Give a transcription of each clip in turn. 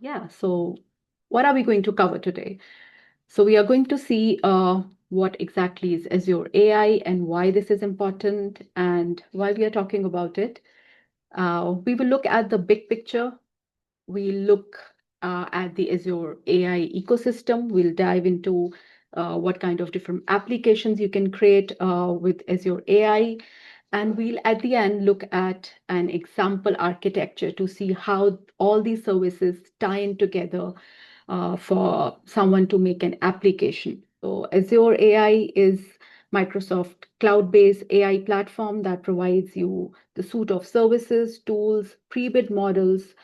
Yeah, so what are we going to cover today? So we are going to see what exactly is Azure AI and why this is important and why we are talking about it. We will look at the big picture. We look at the Azure AI ecosystem. We'll dive into what kind of different applications you can create with Azure AI. And we'll at the end look at an example architecture to see how all these services tie in together for someone to make an application. So Azure AI is Microsoft cloud-based AI platform that provides you the suite of services, tools, pre-bid models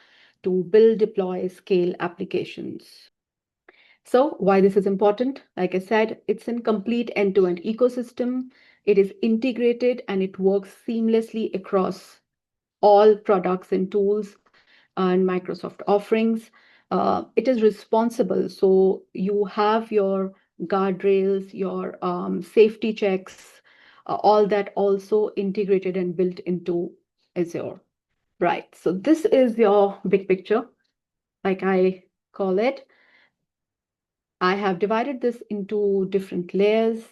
to build, deploy, scale applications. So why this is important? Like I said, it's in complete end-to-end ecosystem. It is integrated and it works seamlessly across all products and tools and Microsoft offerings. It is responsible. So you have your guardrails, your safety checks, all that also integrated and built into Azure. Right. So this is your big picture, like I call it. I have divided this into different layers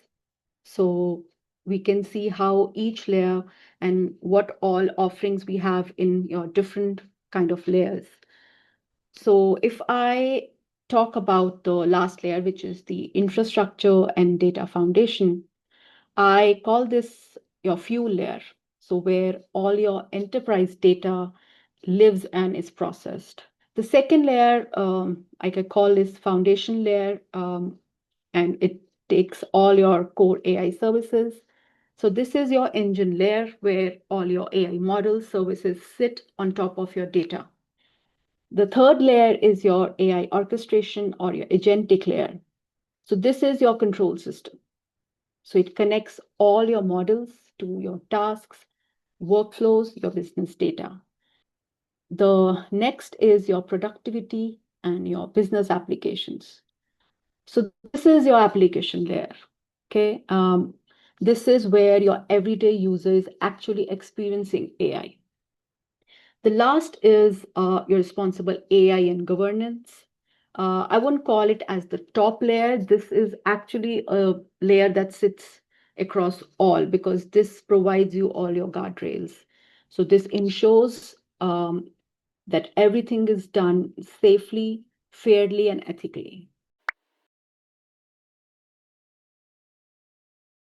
so we can see how each layer and what all offerings we have in your different kind of layers. So if I talk about the last layer, which is the infrastructure and data foundation, I call this your fuel layer. So where all your enterprise data lives and is processed. The second layer, I can call this foundation layer, and it takes all your core AI services. So this is your engine layer where all your AI models, services sit on top of your data. The third layer is your AI orchestration or your agentic layer. So this is your control system. So it connects all your models to your tasks, workflows, your business data. The next is your productivity and your business applications. So this is your application layer. Okay. This is where your everyday user is actually experiencing AI. The last is your responsible AI and governance. I won't call it as the top layer. This is actually a layer that sits across all because this provides you all your guardrails. So this ensures that everything is done safely, fairly, and ethically.